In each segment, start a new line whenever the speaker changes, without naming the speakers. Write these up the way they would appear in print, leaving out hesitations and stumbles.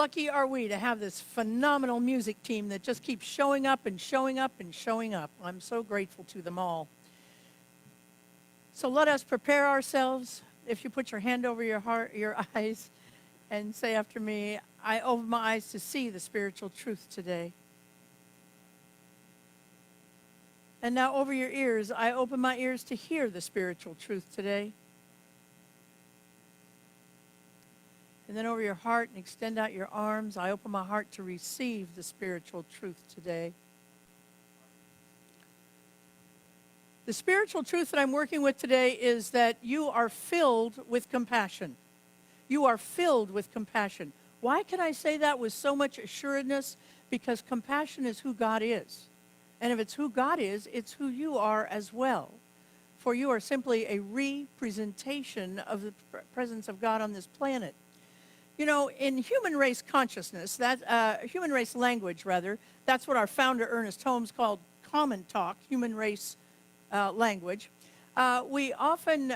lucky are we to have this phenomenal music team that just keeps showing up and showing up and showing up. I'm so grateful to them all. So let us prepare ourselves. If you put your hand over your heart, your eyes, and say after me, I open my eyes to see the spiritual truth today. And now over your ears, I open my ears to hear the spiritual truth today. And then over your heart and extend out your arms, I open my heart to receive the spiritual truth today. The spiritual truth that I'm working with today is that you are filled with compassion. You are filled with compassion. Why can I say that with so much assuredness? Because compassion is who God is. And if it's who God is, it's who you are as well. For you are simply a representation of the presence of God on this planet. You know, in human race consciousness, human race language, rather, that's what our founder, Ernest Holmes, called common talk, human race language. We often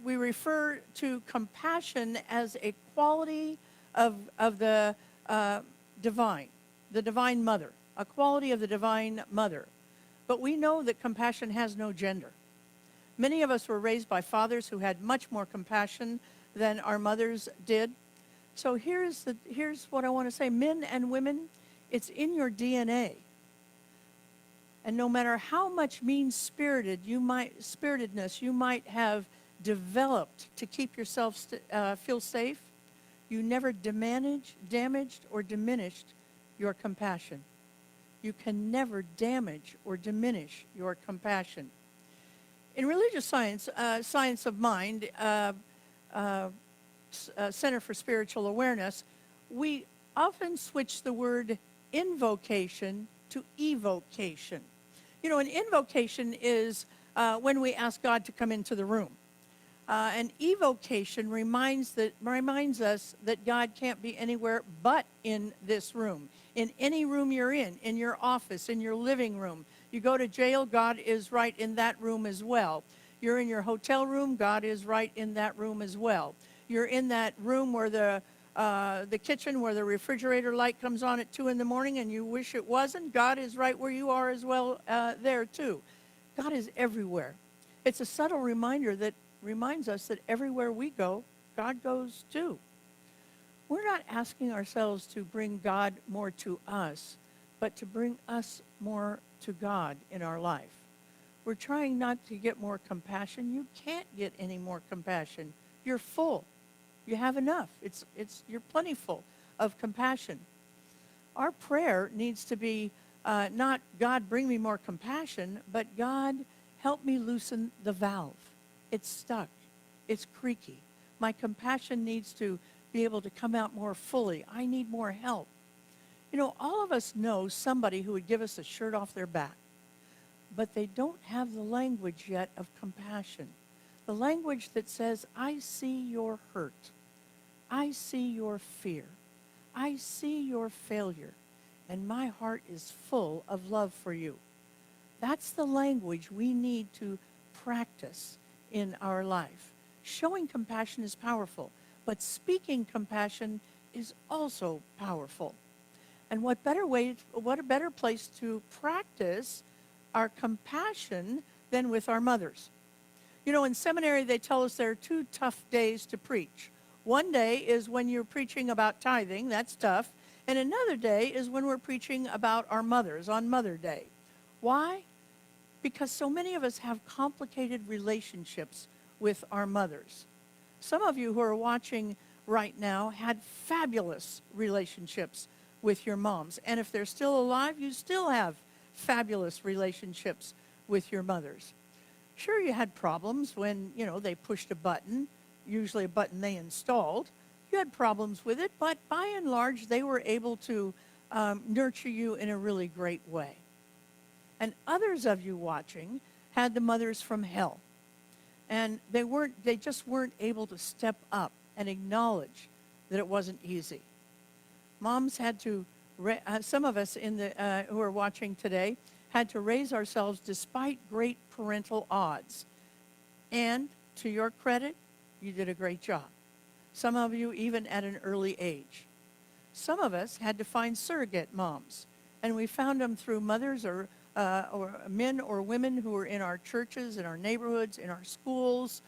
we refer to compassion as a quality of the divine mother, a quality of the divine mother. But we know that compassion has no gender. Many of us were raised by fathers who had much more compassion than our mothers did. So here's what I want to say. Men and women, it's in your DNA. And no matter how much mean-spiritedness you might have developed to keep yourself feel safe, you never damaged or diminished your compassion. You can never damage or diminish your compassion. In religious science, science of mind, Center for Spiritual Awareness, we often switch the word invocation to evocation. You know, an invocation is when we ask God to come into the room. An evocation reminds us that God can't be anywhere but in this room. In any room you're in your office, in your living room. You go to jail, God is right in that room as well. You're in your hotel room, God is right in that room as well. You're in that room where the kitchen where the refrigerator light comes on at 2 in the morning and you wish it wasn't. God is right where you are as well there too. God is everywhere. It's a subtle reminder that reminds us that everywhere we go, God goes too. We're not asking ourselves to bring God more to us, but to bring us more to God in our life. We're trying not to get more compassion. You can't get any more compassion. You're full. You have enough. You're plentiful of compassion. Our prayer needs to be not God bring me more compassion, but God help me loosen the valve. It's stuck. It's creaky. My compassion needs to be able to come out more fully. I need more help. You know, all of us know somebody who would give us a shirt off their back, but they don't have the language yet of compassion. The language that says, I see your hurt. I see your fear. I see your failure. And my heart is full of love for you. That's the language we need to practice in our life. Showing compassion is powerful, but speaking compassion is also powerful. And what a better place to practice our compassion than with our mothers. You know, in seminary, they tell us there are 2 tough days to preach. One day is when you're preaching about tithing, that's tough. And another day is when we're preaching about our mothers on Mother Day. Why? Because so many of us have complicated relationships with our mothers. Some of you who are watching right now had fabulous relationships with your moms. And if they're still alive, you still have fabulous relationships with your mothers. Sure, you had problems when, they pushed a button, usually a button they installed. You had problems with it, but by and large, they were able to nurture you in a really great way. And others of you watching had the mothers from hell. And they just weren't able to step up and acknowledge that it wasn't easy. Moms had to, some of us who are watching today, had to raise ourselves despite great parental odds. And to your credit, you did a great job. Some of you even at an early age. Some of us had to find surrogate moms, and we found them through mothers or men or women who were in our churches, in our neighborhoods, in our schools.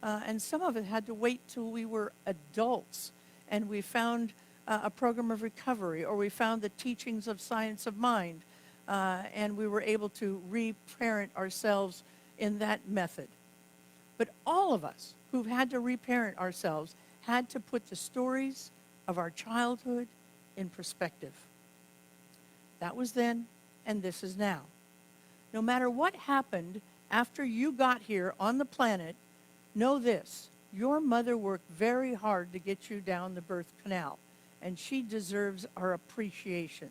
And some of it had to wait till we were adults, and we found a program of recovery, or we found the teachings of science of mind, and we were able to reparent ourselves in that method. But all of us who've had to reparent ourselves had to put the stories of our childhood in perspective. That was then, and this is now. No matter what happened after you got here on the planet, know this: your mother worked very hard to get you down the birth canal, and she deserves our appreciation.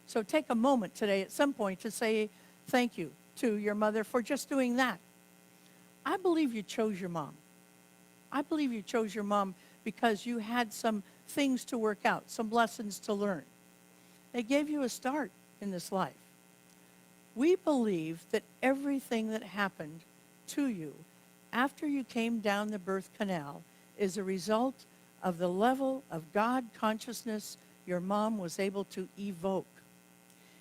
So take a moment today at some point to say thank you to your mother for just doing that. I believe you chose your mom. I believe you chose your mom because you had some things to work out, some lessons to learn. They gave you a start in this life. We believe that everything that happened to you after you came down the birth canal is a result of the level of God consciousness your mom was able to evoke.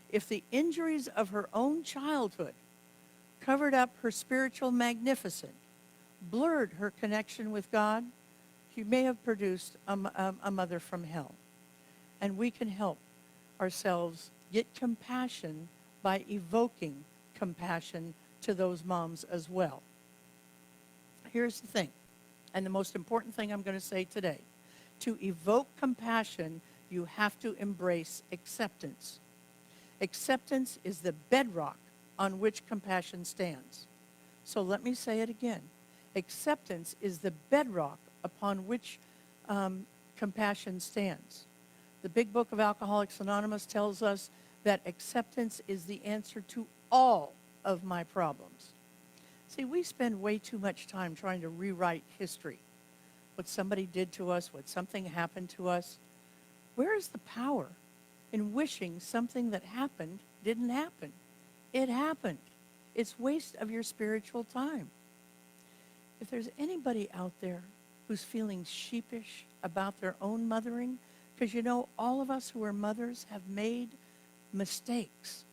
If the injuries of her own childhood covered up her spiritual magnificence, blurred her connection with God, she may have produced a mother from hell. And we can help ourselves get compassion by evoking compassion to those moms as well. Here's the thing, and the most important thing I'm going to say today. To evoke compassion, you have to embrace acceptance. Acceptance is the bedrock on which compassion stands. So let me say it again. Acceptance is the bedrock upon which compassion stands. The Big Book of Alcoholics Anonymous tells us that acceptance is the answer to all of my problems. See, we spend way too much time trying to rewrite history. What somebody did to us, what something happened to us. Where is the power in wishing something that happened didn't happen? It happened. It's waste of your spiritual time. If there's anybody out there who's feeling sheepish about their own mothering, because you know all of us who are mothers have made mistakes.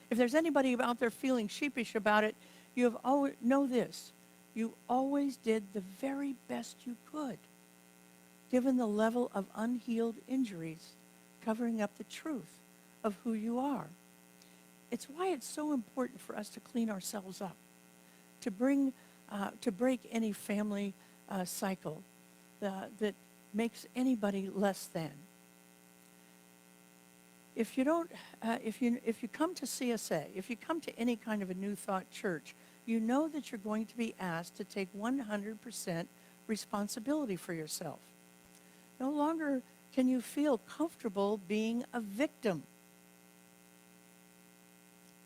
If there's anybody out there feeling sheepish about it, you have always know this: you always did the very best you could, given the level of unhealed injuries covering up the truth of who you are. It's why it's so important for us to clean ourselves up, to break any family cycle that makes anybody less than. If you come to CSA, if you come to any kind of a New Thought church, you know that you're going to be asked to take 100% responsibility for yourself. No longer can you feel comfortable being a victim.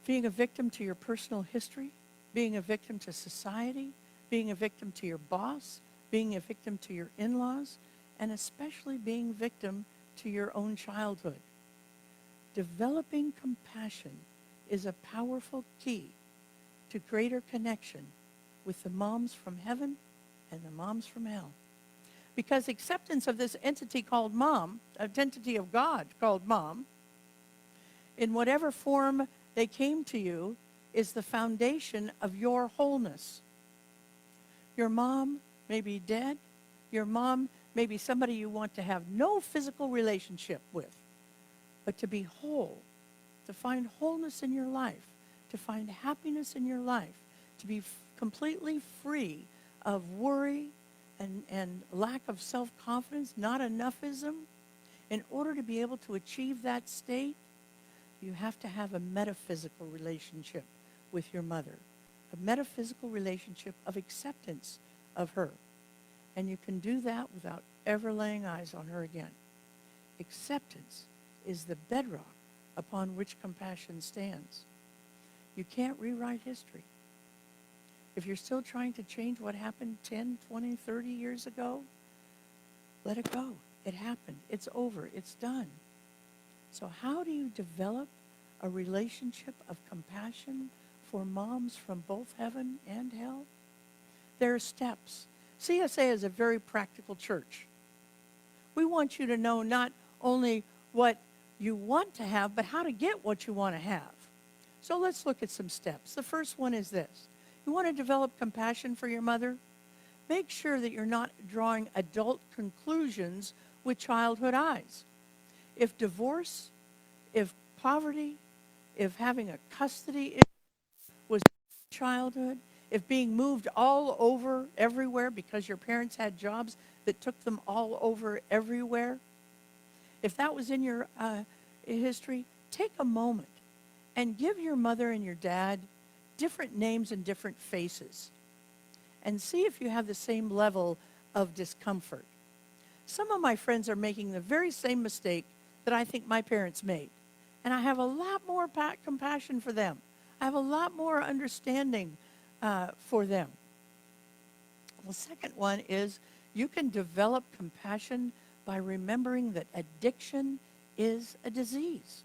Being a victim to your personal history, being a victim to society, being a victim to your boss, being a victim to your in-laws, and especially being a victim to your own childhood. Developing compassion is a powerful key to greater connection with the moms from heaven and the moms from hell. Because acceptance of this entity called mom, an entity of God called mom, in whatever form they came to you, is the foundation of your wholeness. Your mom may be dead. Your mom may be somebody you want to have no physical relationship with. But to be whole, to find wholeness in your life, to find happiness in your life, to be completely free of worry and lack of self-confidence, not enoughism, in order to be able to achieve that state, you have to have a metaphysical relationship with your mother, a metaphysical relationship of acceptance of her. And you can do that without ever laying eyes on her again. Acceptance is the bedrock upon which compassion stands. You can't rewrite history. If you're still trying to change what happened 10, 20, 30 years ago, let it go. It happened. It's over. It's done. So how do you develop a relationship of compassion for moms from both heaven and hell? There are steps. CSA is a very practical church. We want you to know not only what you want to have, but how to get what you want to have. So let's look at some steps. The first one is this. You want to develop compassion for your mother? Make sure that you're not drawing adult conclusions with childhood eyes. If divorce, if poverty, if having a custody issue was childhood, if being moved all over everywhere because your parents had jobs that took them all over everywhere, if that was in your history, take a moment and give your mother and your dad different names and different faces and see if you have the same level of discomfort. Some of my friends are making the very same mistake that I think my parents made. And I have a lot more compassion for them. I have a lot more understanding for them. The second one is you can develop compassion by remembering that addiction is a disease.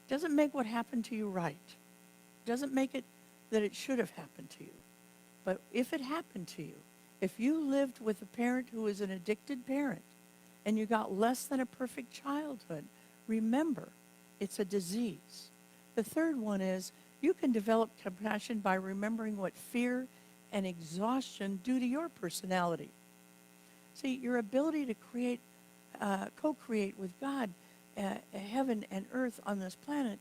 Doesn't make what happened to you right. Doesn't make it that it should have happened to you. But if it happened to you, if you lived with a parent who is an addicted parent and you got less than a perfect childhood, remember, it's a disease. The third one is you can develop compassion by remembering what fear and exhaustion do to your personality. See, your ability to create, co-create with God, heaven and earth on this planet,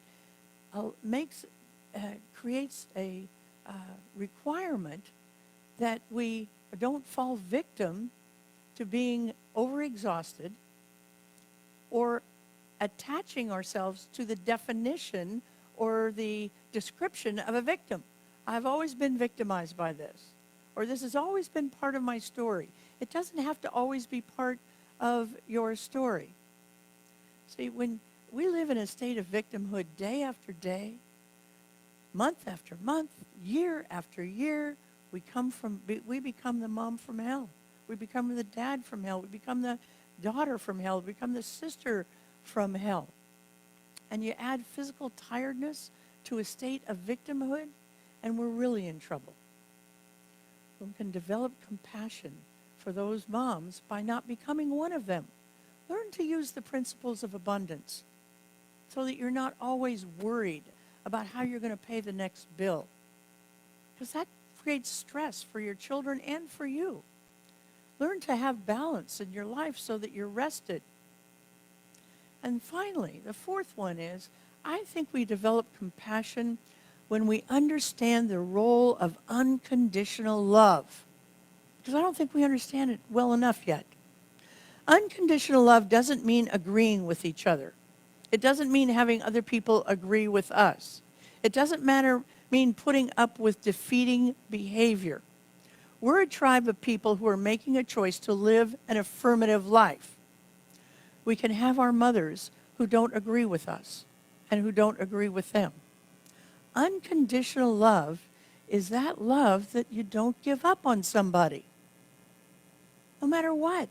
creates a requirement that we don't fall victim to being overexhausted or attaching ourselves to the definition or the description of a victim. I've always been victimized by this, or this has always been part of my story. It doesn't have to always be part of your story. See, when we live in a state of victimhood day after day, month after month, year after year, we become the mom from hell. We become the dad from hell. We become the daughter from hell. We become the sister from hell. And you add physical tiredness to a state of victimhood, and we're really in trouble. We can develop compassion for those moms by not becoming one of them. Learn to use the principles of abundance so that you're not always worried about how you're going to pay the next bill, because that creates stress for your children and for you. Learn to have balance in your life so that you're rested. And finally, the fourth one is, I think we develop compassion when we understand the role of unconditional love, because I don't think we understand it well enough yet. Unconditional love doesn't mean agreeing with each other. It doesn't mean having other people agree with us. It doesn't mean putting up with defeating behavior. We're a tribe of people who are making a choice to live an affirmative life. We can have our mothers who don't agree with us and who don't agree with them. Unconditional love is that love that you don't give up on somebody, no matter what.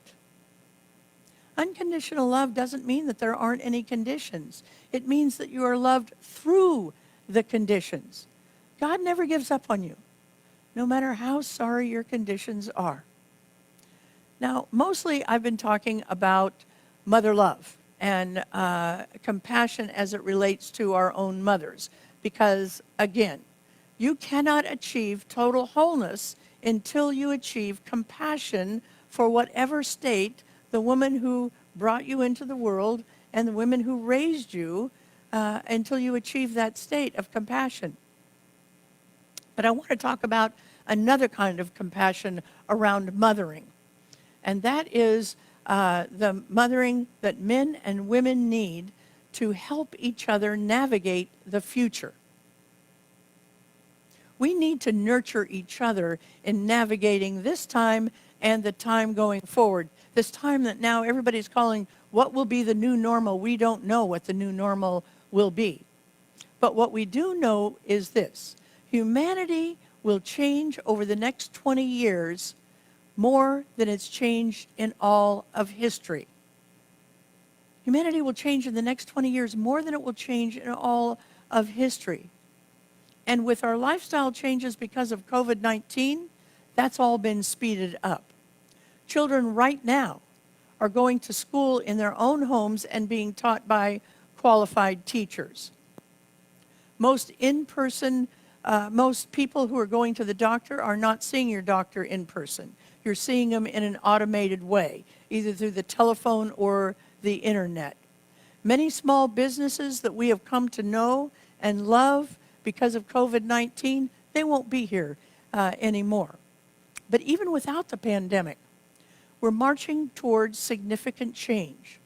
Unconditional love doesn't mean that there aren't any conditions. It means that you are loved through the conditions. God never gives up on you, no matter how sorry your conditions are. Now, mostly I've been talking about mother love and compassion as it relates to our own mothers, because, again, you cannot achieve total wholeness until you achieve compassion for whatever state the woman who brought you into the world and the women who raised you, until you achieve that state of compassion. But I want to talk about another kind of compassion around mothering, and that is the mothering that men and women need to help each other navigate the future. We need to nurture each other in navigating this time and the time going forward. This time that now everybody's calling what will be the new normal. We don't know what the new normal will be. But what we do know is this: humanity will change over the next 20 years more than it's changed in all of history. Humanity will change in the next 20 years more than it will change in all of history. And with our lifestyle changes because of COVID-19, that's all been speeded up. Children right now are going to school in their own homes and being taught by qualified teachers. Most most people who are going to the doctor are not seeing your doctor in person. You're seeing them in an automated way, either through the telephone or the internet. Many small businesses that we have come to know and love because of COVID-19, they won't be here anymore. But even without the pandemic, we're marching towards significant change.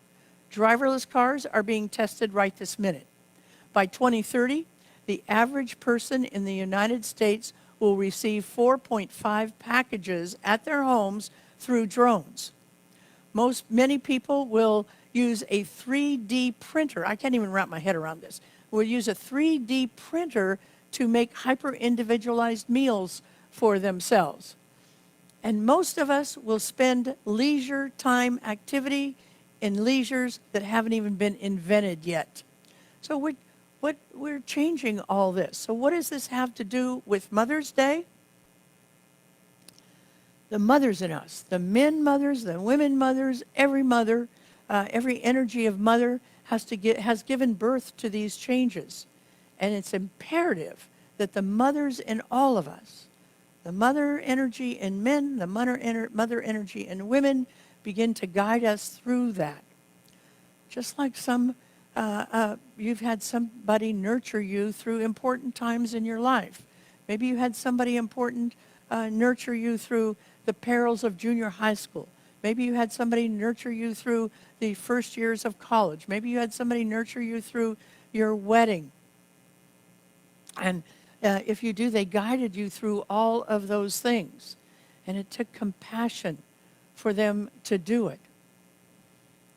Driverless cars are being tested right this minute. By 2030, the average person in the United States will receive 4.5 packages at their homes through drones. Many people will use a 3D printer. I can't even wrap my head around this. We'll use a 3D printer to make hyper-individualized meals for themselves. And most of us will spend leisure time activity in leisures that haven't even been invented yet. So we're changing all this. So what does this have to do with Mother's Day? The mothers in us, the men mothers, the women mothers, every mother, every energy of mother has given birth to these changes. And it's imperative that the mothers in all of us, the mother energy in men, the mother energy in women, begin to guide us through that. Just like you've had somebody nurture you through important times in your life. Maybe you had somebody important nurture you through the perils of junior high school. Maybe you had somebody nurture you through the first years of college. Maybe you had somebody nurture you through your wedding. And if you do, they guided you through all of those things. And it took compassion for them to do it.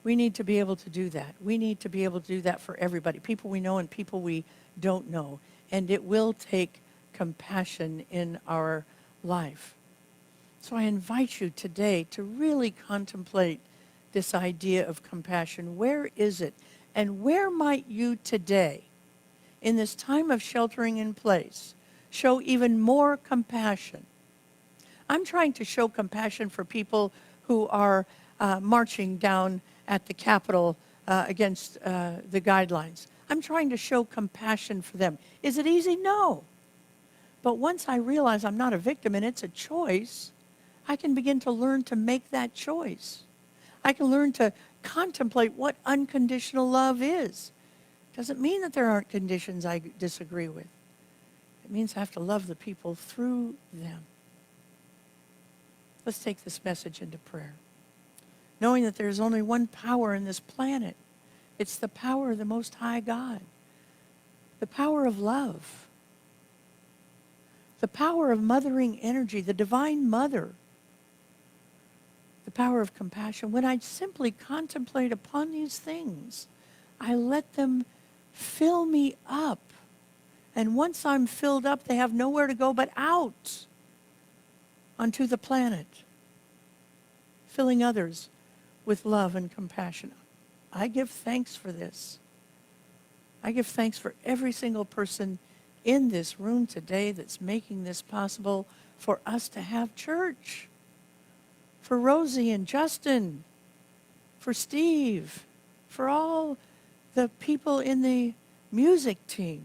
We need to be able to do that. We need to be able to do that for everybody, people we know and people we don't know. And it will take compassion in our life. So I invite you today to really contemplate this idea of compassion. Where is it? And where might you today, in this time of sheltering in place, show even more compassion? I'm trying to show compassion for people who are marching down at the Capitol against the guidelines. I'm trying to show compassion for them. Is it easy? No. But once I realize I'm not a victim and it's a choice, I can begin to learn to make that choice. I can learn to contemplate what unconditional love is. Doesn't mean that there aren't conditions I disagree with. It means I have to love the people through them. Let's take this message into prayer. Knowing that there's only one power in this planet. It's the power of the Most High God. The power of love. The power of mothering energy, the divine mother. The power of compassion. When I simply contemplate upon these things, I let them fill me up. And once I'm filled up, they have nowhere to go but out onto the planet, filling others with love and compassion. I give thanks for this. I give thanks for every single person in this room today that's making this possible for us to have church. For Rosie and Justin, for Steve, for all the people in the music team,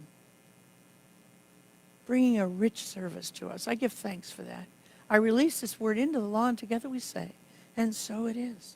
bringing a rich service to us. I give thanks for that. I release this word into the law, and together we say, and so it is.